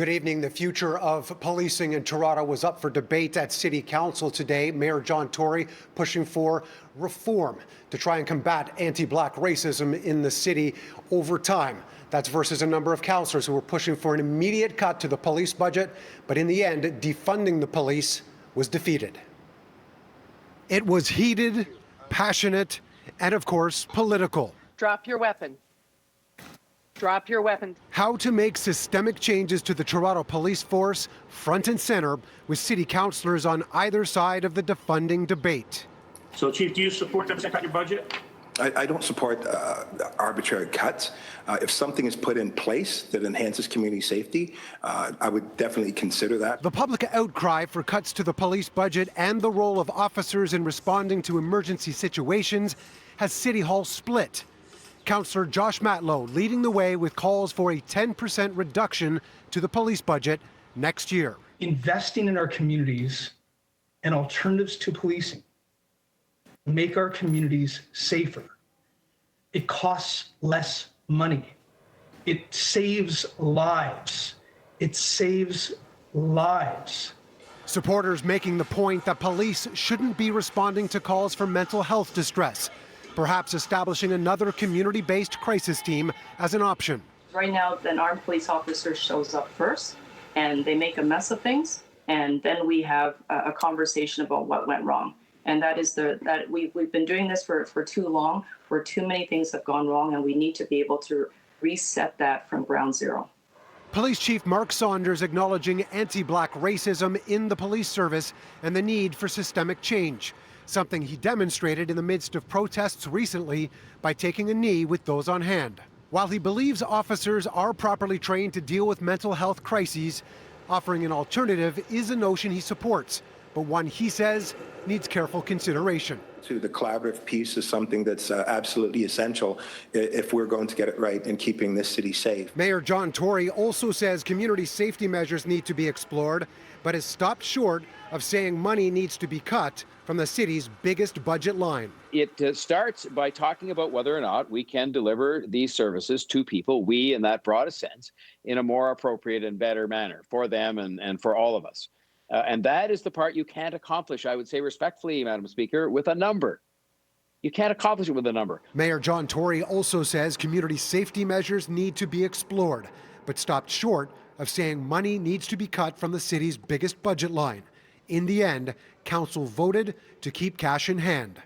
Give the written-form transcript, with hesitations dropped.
Good evening. The future of policing in Toronto was up for debate at City Council today. Mayor John Tory pushing for reform to try and combat anti-black racism in the city over time. That's versus a number of councillors who were pushing for an immediate cut to the police budget, but in the end, defunding the police was defeated. It was heated, passionate, and of course, political. Drop your weapon. Drop your weapon. How to make systemic changes to the Toronto police force front and center with city councillors on either side of the defunding debate. So, Chief, do you support them to cut your budget? I don't support arbitrary cuts. If something is put in place that enhances community safety, I would definitely consider that. The public outcry for cuts to the police budget and the role of officers in responding to emergency situations has City Hall split. Councillor Josh Matlow leading the way with calls for a 10% reduction to the police budget next year. Investing in our communities and alternatives to policing make our communities safer. It costs less money. It saves lives. It saves lives. Supporters making the point that police shouldn't be responding to calls for mental health distress, perhaps establishing another community-based crisis team as an option. Right now, an armed police officer shows up first, and they make a mess of things, and then we have a conversation about what went wrong. And that is that we've been doing this for too long, where too many things have gone wrong, and we need to be able to reset that from ground zero. Police Chief Mark Saunders acknowledging anti-black racism in the police service and the need for systemic change, something he demonstrated in the midst of protests recently by taking a knee with those on hand. While he believes officers are properly trained to deal with mental health crises, offering an alternative is a notion he supports, but one he says needs careful consideration. The collaborative piece is something that's absolutely essential if we're going to get it right in keeping this city safe. Mayor John Tory also says community safety measures need to be explored, but has stopped short of saying money needs to be cut from the city's biggest budget line. It starts by talking about whether or not we can deliver these services to people, we in that broadest sense, in a more appropriate and better manner for them and for all of us. And that is the part you can't accomplish, I would say respectfully, Madam Speaker, with a number. You can't accomplish it with a number. Mayor John Tory also says community safety measures need to be explored, but stopped short of saying money needs to be cut from the city's biggest budget line. In the end, council voted to keep cash in hand.